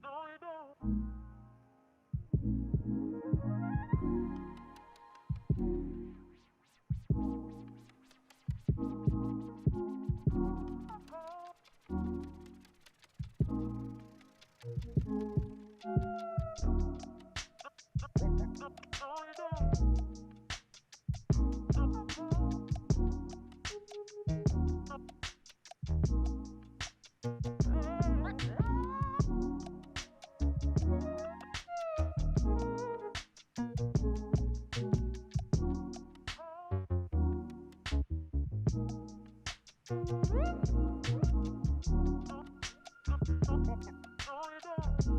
Oh, you don't.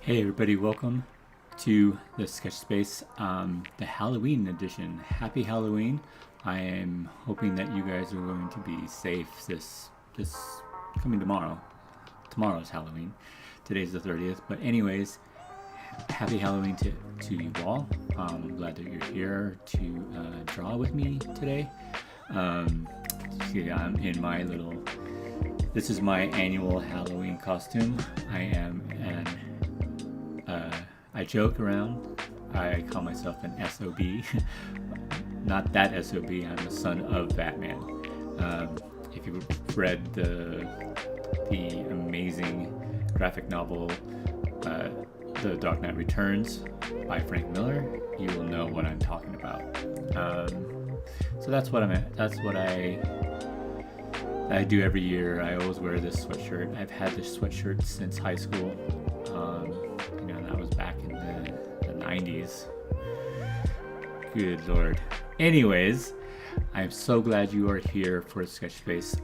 Hey everybody, welcome to the Sketch Space, the Halloween edition. Happy Halloween. I am hoping that you guys are going to be safe this coming tomorrow. Tomorrow's Halloween. Today's the 30th. But anyways, happy Halloween to you all. I'm glad that you're here to draw with me today. Yeah, I'm in my this is my annual Halloween costume. I joke around. I call myself an SOB. Not that SOB, I'm the son of Batman. If you've read the amazing graphic novel, The Dark Knight Returns by Frank Miller, you will know what I'm talking about. So that's what I do every year. I always wear this sweatshirt. I've had this sweatshirt since high school. That was back in the 90s. Good Lord. Anyways, I'm so glad you are here for Sketchface.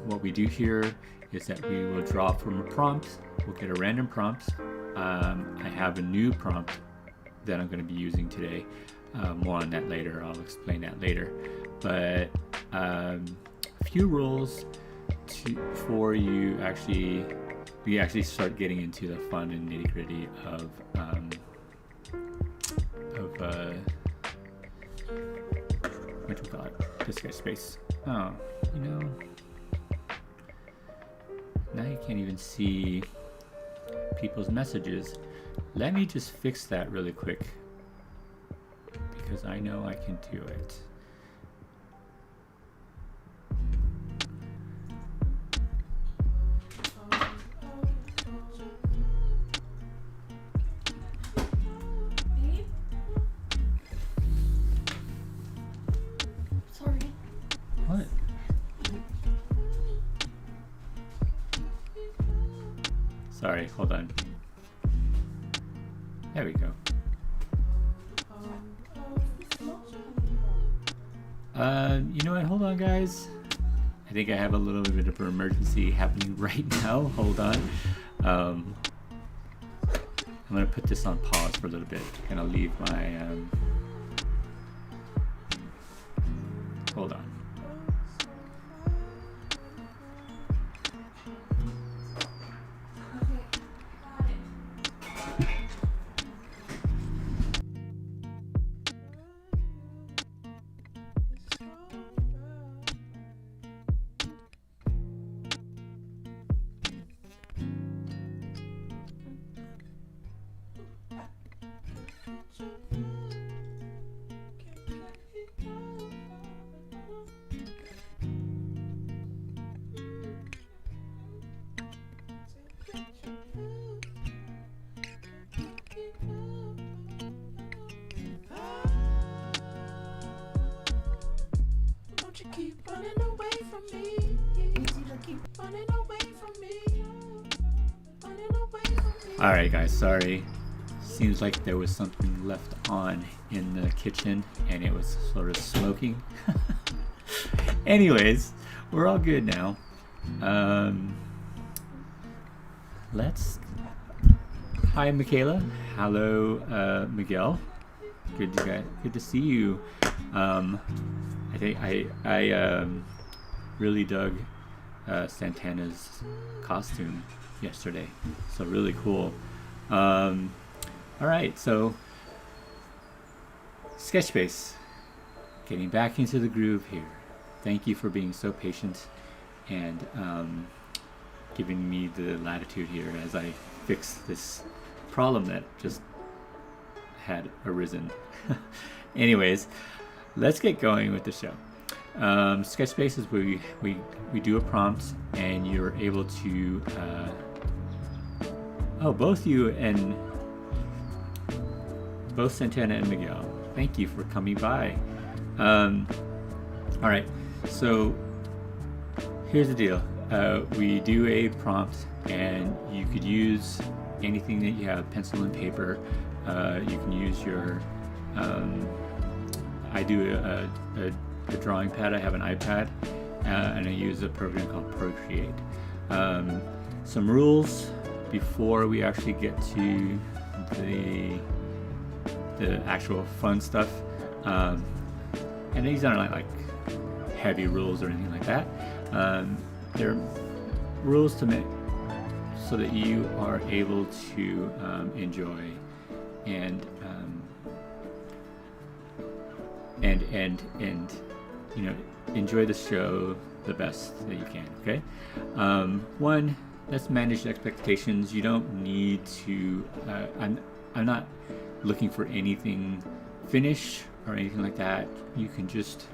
What we do here is that we will draw from a prompt. We'll get a random prompt. I have a new prompt that I'm going to be using today. More on that later. I'll explain that later. But a few rules before we actually start getting into the fun and nitty gritty of what do you call it? The sketch space. Oh, now you can't even see people's messages. Let me just fix that really quick because I know I can do it. What? Sorry, hold on. There we go. You know what? Hold on, guys. I think I have a little bit of an emergency happening right now. Hold on. I'm gonna put this on pause for a little bit, and I'll leave my. Hold on. Keep running away from me. Keep running away from me. Running away from me. Alright guys, sorry. Seems like there was something left on in the kitchen and it was sort of smoking. Anyways, we're all good now. Hi Michaela. Hello Miguel. Good to see you. I think I really dug Santana's costume yesterday, so really cool. All right, so Sketchbase, getting back into the groove here. Thank you for being so patient and giving me the latitude here as I fix this problem that just had arisen. Anyways, let's get going with the show. Sketchbase is where we do a prompt and you're able to both you and both Santana and Miguel, thank you for coming by. All right, so here's the deal. We do a prompt and you could use anything that you have, pencil and paper. You can use your I do a drawing pad. I have an iPad and I use a program called Procreate. Some rules before we actually get to the actual fun stuff. And these aren't like heavy rules or anything like that. They're rules to make so that you are able to enjoy and you know, enjoy the show the best that you can. Okay. One, let's manage expectations. You don't need to. I'm not looking for anything finish or anything like that. You can just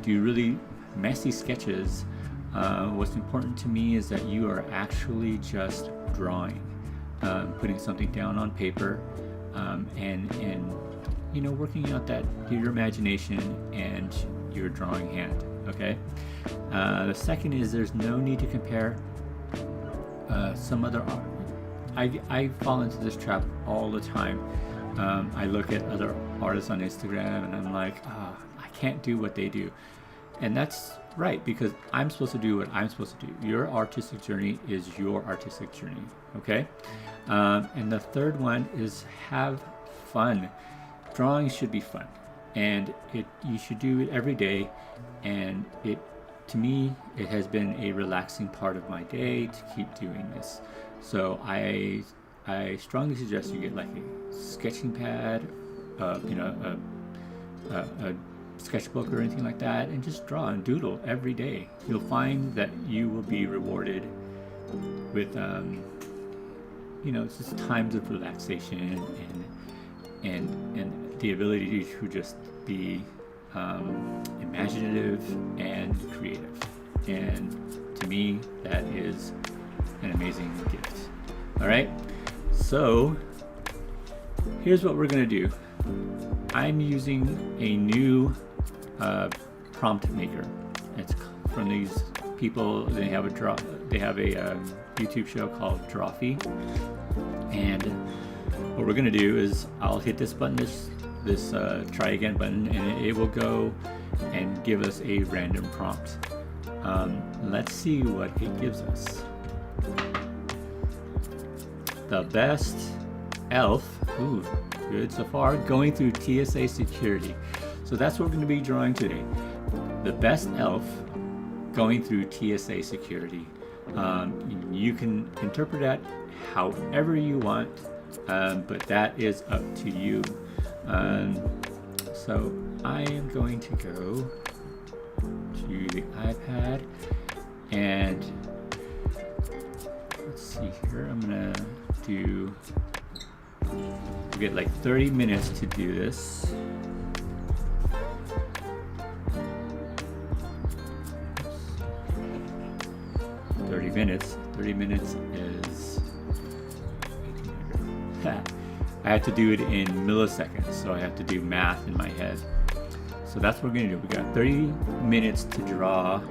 do really messy sketches. What's important to me is that you are actually just drawing, putting something down on paper, and you know, working out that your imagination and your drawing hand. Okay. The second is there's no need to compare some other art. I fall into this trap all the time. I look at other artists on Instagram and I'm like, I can't do what they do. And that's right, because I'm supposed to do what I'm supposed to do. Your artistic journey is your artistic journey, okay? And the third one is have fun. Drawing should be fun, and you should do it every day. And to me, it has been a relaxing part of my day to keep doing this. So I strongly suggest you get like a sketching pad, you know, a sketchbook or anything like that, and just draw and doodle every day. You'll find that you will be rewarded with, you know, it's just times of relaxation and the ability to just be imaginative and creative. And to me, that is an amazing gift. All right, so here's what we're gonna do. I'm using a new prompt maker. It's from these people. They have a YouTube show called Drawfee, and what we're gonna do is I'll hit this button, this try again button, and it will go and give us a random prompt. Let's see what it gives us. The best elf. Ooh, good so far. Going through TSA security. So that's what we're going to be drawing today. The best elf going through TSA security. You can interpret that however you want, but that is up to you. So I am going to go to the iPad, and let's see here. I'm gonna do. We get like 30 minutes to do this. Thirty minutes is. I have to do it in milliseconds, so I have to do math in my head. So that's what we're gonna do. We got 30 minutes to draw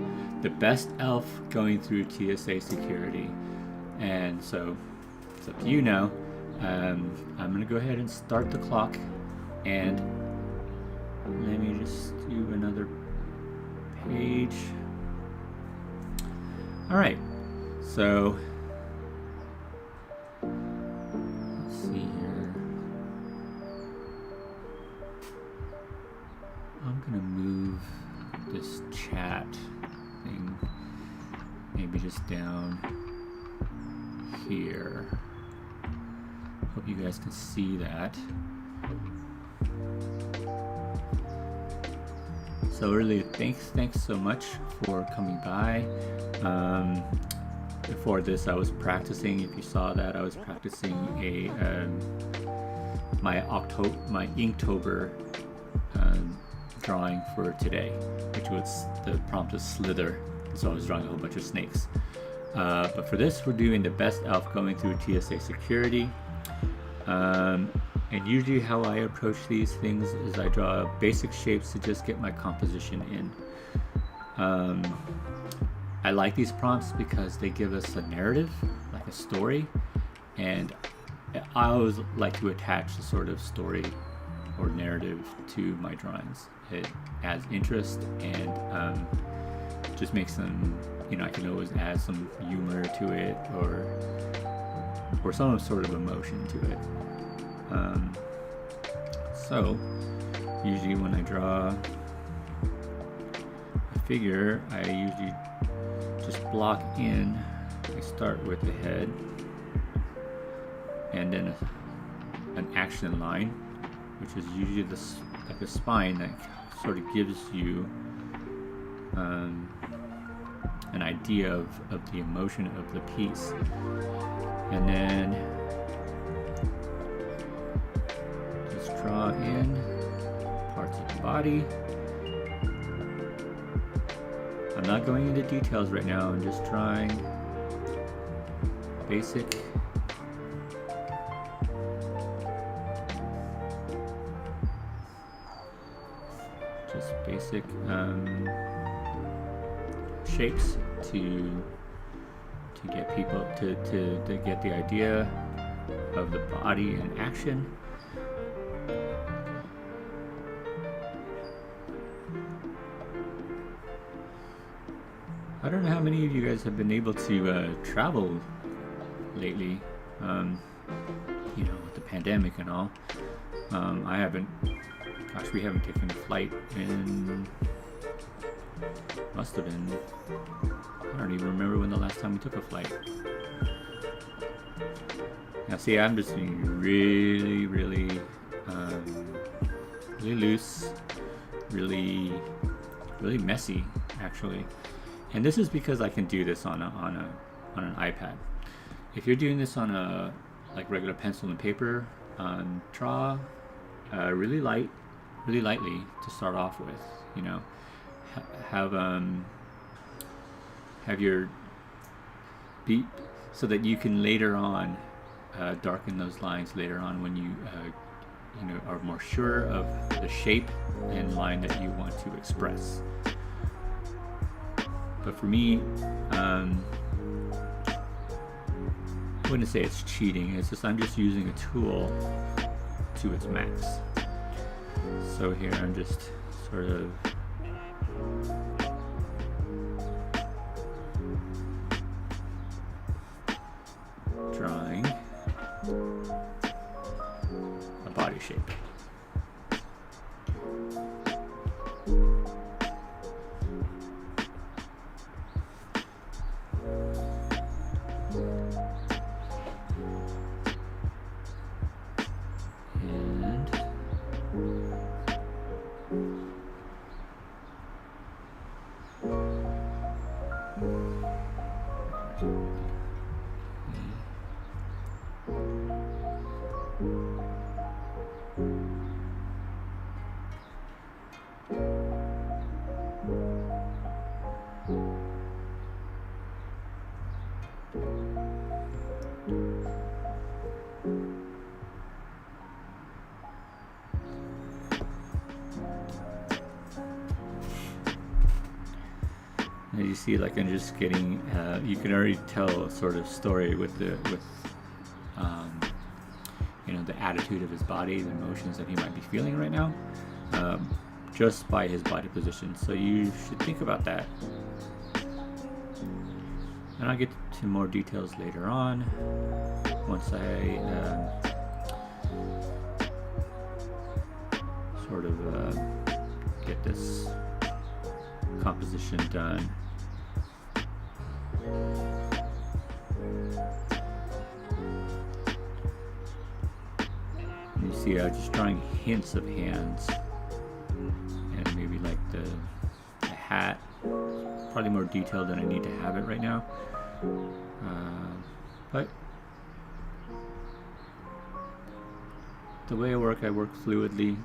the best elf going through TSA security, and so it's up to you now. I'm gonna go ahead and start the clock, and let me just do another page. All right, so let's see here. I'm gonna move this chat thing maybe just down here. Hope you guys can see that. So really, thanks so much for coming by. Before this, I was practicing. If you saw that, I was practicing my Inktober drawing for today, which was the prompt was slither. So I was drawing a whole bunch of snakes. But for this, we're doing the best elf going through TSA security. And usually how I approach these things is I draw basic shapes to just get my composition in. I like these prompts because they give us a narrative, like a story, and I always like to attach a sort of story or narrative to my drawings. It adds interest and just makes them, you know, I can always add some humor to it, or or some sort of emotion to it. So usually when I draw a figure, I usually just block in. I start with the head and then an action line, which is usually like a spine that sort of gives you an idea of the emotion of the piece. And then just draw in parts of the body. I'm not going into details right now, I'm just drawing basic shapes to get people to get the idea of the body in action. I don't know how many of you guys have been able to travel lately, with the pandemic and all. I haven't. Gosh, we haven't taken a flight in, must have been, I don't even remember when the last time we took a flight. Now see, I'm just being really, really loose, really messy, actually. And this is because I can do this on an iPad. If you're doing this on a regular pencil and paper, draw really lightly to start off with. Have your beat so that you can later on darken those lines later on when you are more sure of the shape and line that you want to express. But for me, I wouldn't say it's cheating. It's just I'm just using a tool to its max. So here I'm just sort of drawing a body shape. As you see, I'm just getting, you can already tell a sort of story with the attitude of his body, the emotions that he might be feeling right now, just by his body position. So you should think about that. And I'll get to more details later on, once I sort of get this composition done. You see, I was just drawing hints of hands, and maybe like the hat, probably more detailed than I need to have it right now. But the way I work fluidly.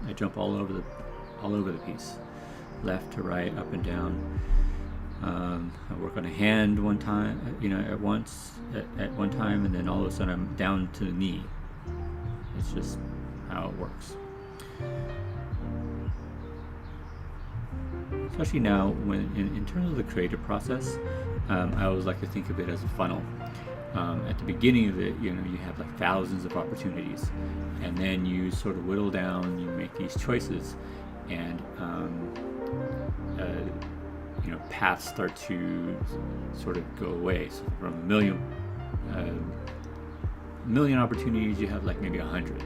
I jump all over the piece, left to right, up and down. I work on a hand one time, at one time, and then all of a sudden I'm down to the knee. It's just how it works. Especially now, when in terms of the creative process, I always like to think of it as a funnel. At the beginning of it, you have like thousands of opportunities, and then you sort of whittle down, you make these choices, and paths start to sort of go away. So from a million opportunities, you have like maybe 100,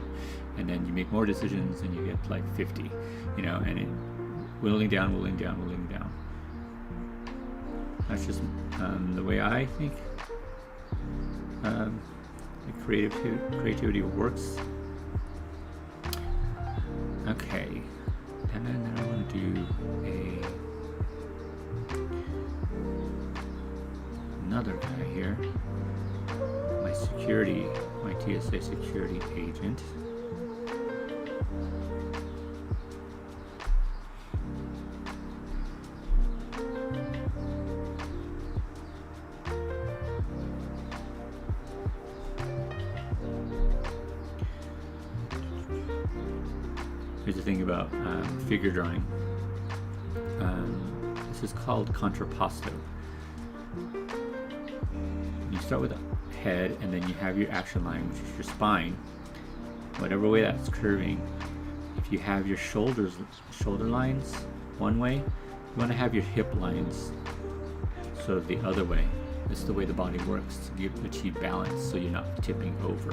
and then you make more decisions and you get like 50, and it whittling down. That's just the way I think creativity works. Okay, and then I want to do another guy here. My TSA security agent. Here's the thing about figure drawing. This is called contrapposto. You start with a head, and then you have your action line, which is your spine. Whatever way that's curving, if you have your shoulder lines one way, you want to have your hip lines sort of the other way. This is the way the body works to achieve balance, so you're not tipping over.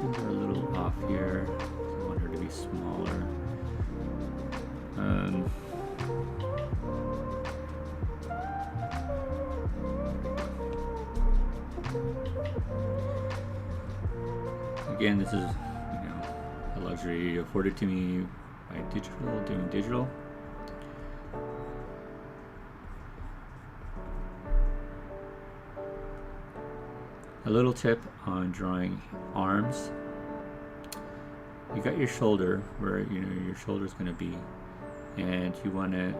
Are a little off here. I want her to be smaller. Again, this is a luxury afforded to me by doing digital. A little tip on drawing arms. You got your shoulder where your shoulder is going to be, and you want to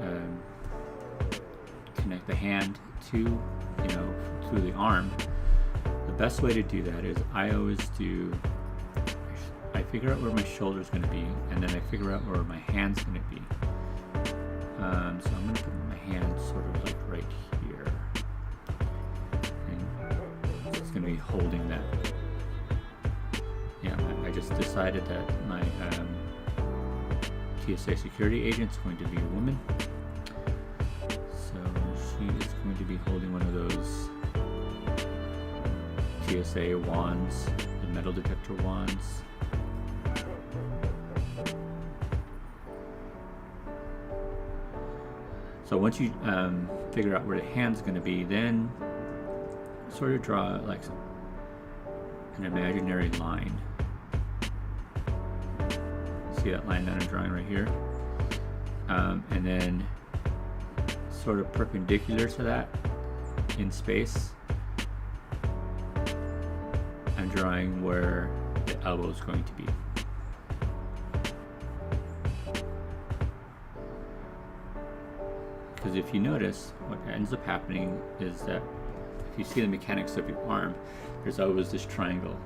connect the hand to through the arm. The best way to do that is I figure out where my shoulder is going to be, and then I figure out where my hand's going to be. So I'm going to put my hand sort of like right here. It's going to be holding that. Yeah, I just decided that my TSA security agent is going to be a woman. So she is going to be holding one of those TSA wands, the metal detector wands. So once you figure out where the hand's going to be, then sort of draw like an imaginary line. See that line that I'm drawing right here? And then sort of perpendicular to that in space, I'm drawing where the elbow is going to be. Because if you notice, what ends up happening is that if you see the mechanics of your arm, there's always this triangle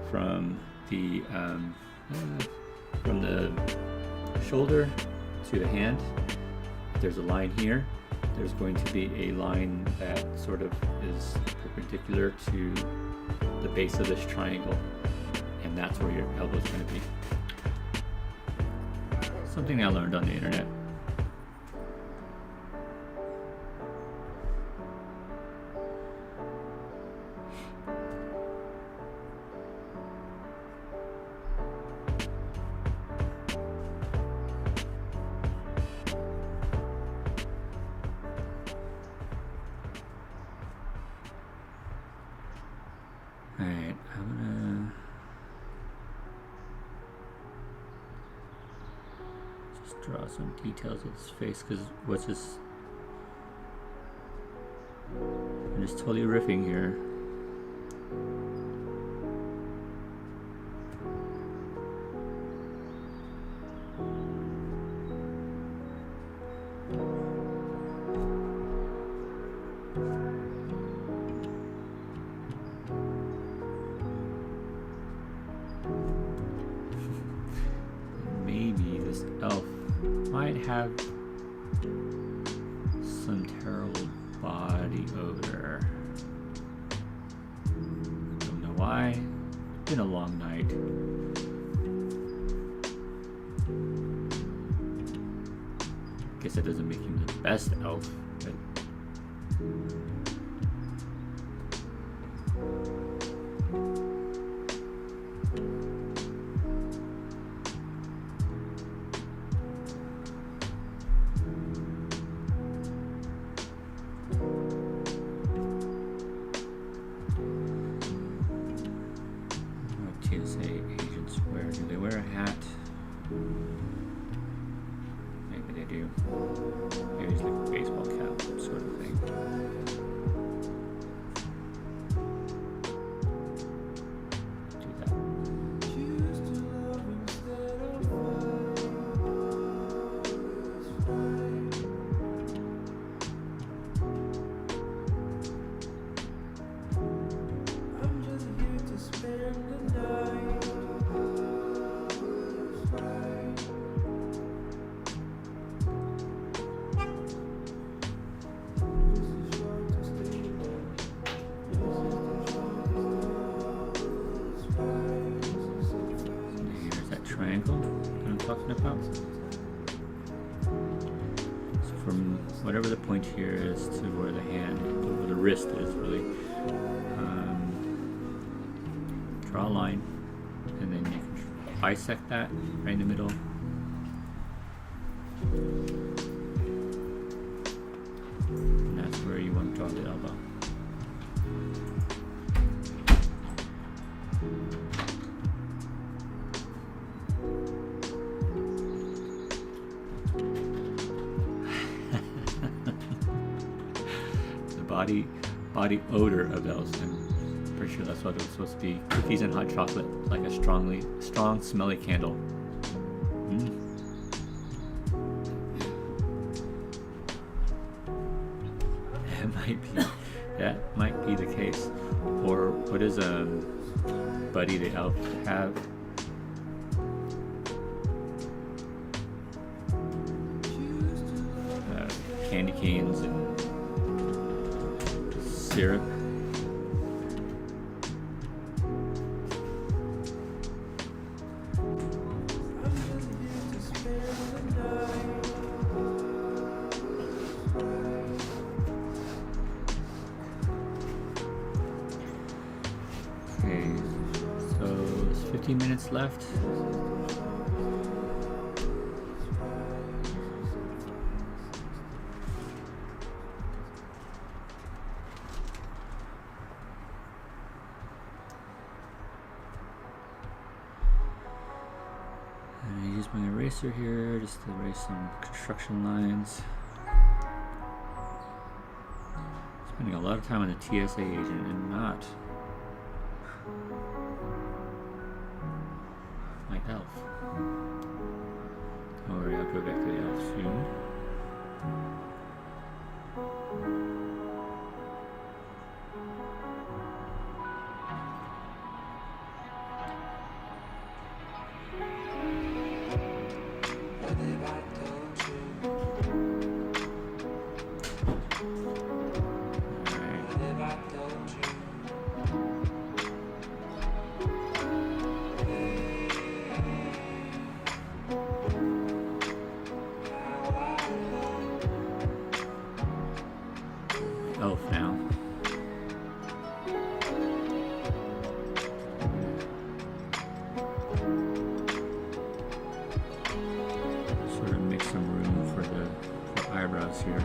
from the shoulder to the hand. If there's a line here, there's going to be a line that sort of is perpendicular to the base of this triangle, and that's where your elbow is going to be. Something I learned on the internet. Alright, I'm gonna just draw some details of his face, because what's this? I'm just totally riffing here. have some terrible body odor. Don't know why. It's been a long night. Guess that doesn't make him the best elf, but TSA agents wear? Do they wear a hat? Maybe they do. Maybe it's like a baseball cap sort of thing. Do that. Triangle that I'm talking about. So from whatever the point here is to where the hand, where the wrist is really, draw a line, and then you can bisect that right in the middle. And that's where you want to draw the elbow. Body odor of those. I'm pretty sure that's what it was supposed to be. Cookies and hot chocolate, like a strong, smelly candle. That might be the case. Or what does Buddy the elf have? Candy canes and syrup. Okay, so there's 15 minutes left. I use my eraser here just to erase some construction lines. Spending a lot of time on the TSA agent and not my elf. Don't worry, I'll go back to the elf soon. Elf now. Sort of make some room for the eyebrows here.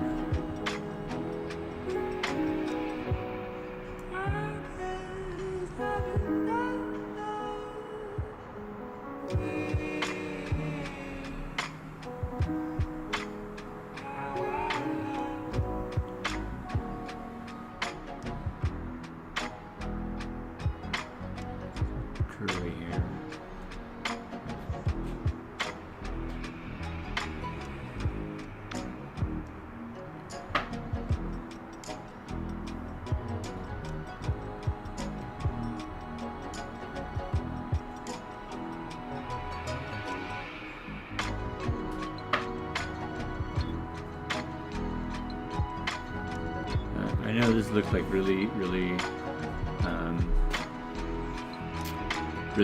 I know this looks like really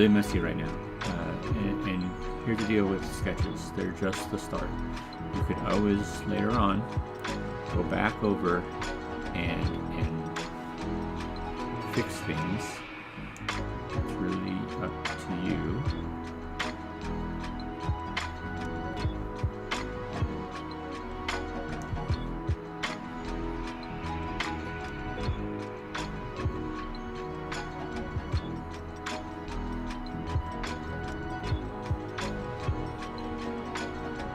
messy right now. And here's the deal with sketches. They're just the start. You could always later on go back over and fix things. It's really up to you.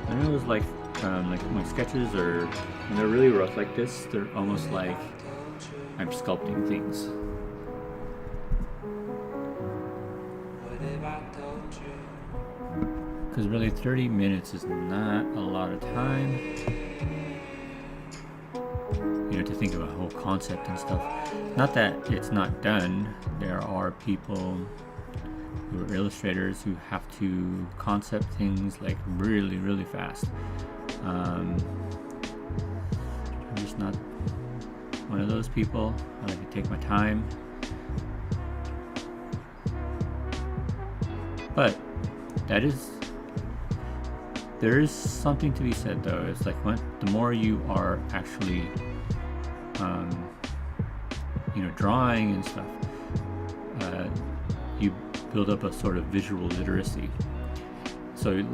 I know it was like my sketches are, when they're really rough like this, they're almost like I'm sculpting things. Because really 30 minutes is not a lot of time, you know, to think of a whole concept and stuff. Not that it's not done. There are people who are illustrators who have to concept things like really fast. I'm just not one of those people. I like to take my time. But there is something to be said though. It's like the more you are actually you know, drawing and stuff, you build up a sort of visual literacy. So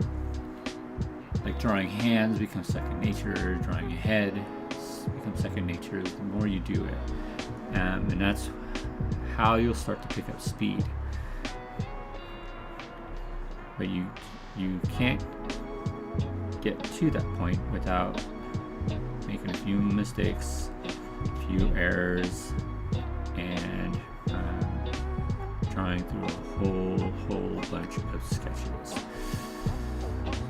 like drawing hands becomes second nature, drawing a head becomes second nature the more you do it. And that's how you'll start to pick up speed. But you can't get to that point without making a few mistakes, a few errors, and drawing through a whole bunch of sketches.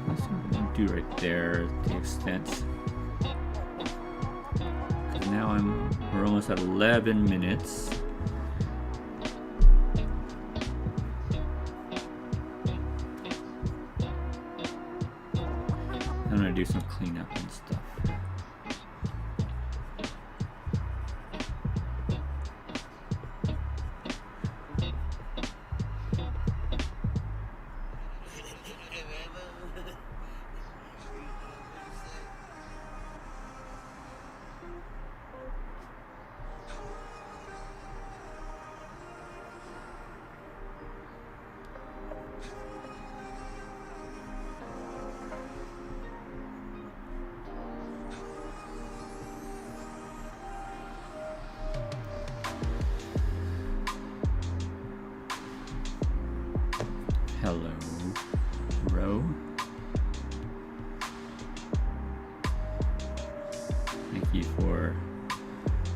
That's what I'm gonna do right there, the extent. Because now we're almost at 11 minutes. I'm gonna do some cleanup and stuff. Hello, Ro. Thank you for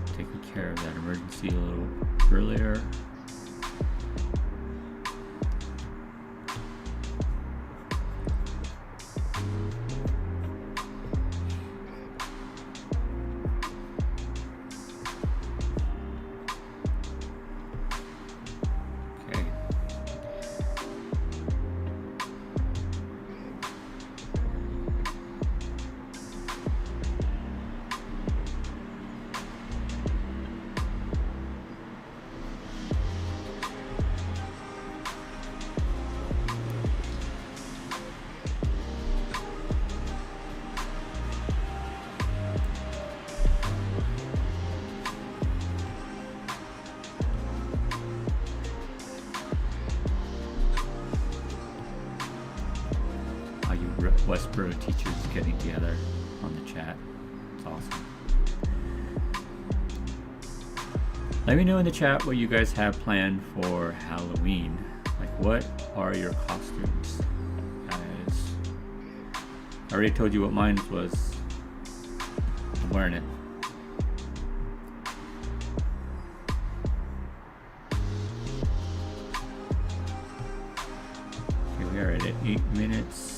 taking care of that emergency a little earlier. Westboro teachers getting together on the chat. It's awesome. Let me know in the chat what you guys have planned for Halloween. Like, what are your costumes, guys? I already told you what mine was. I'm wearing it. Okay, we are at 8 minutes.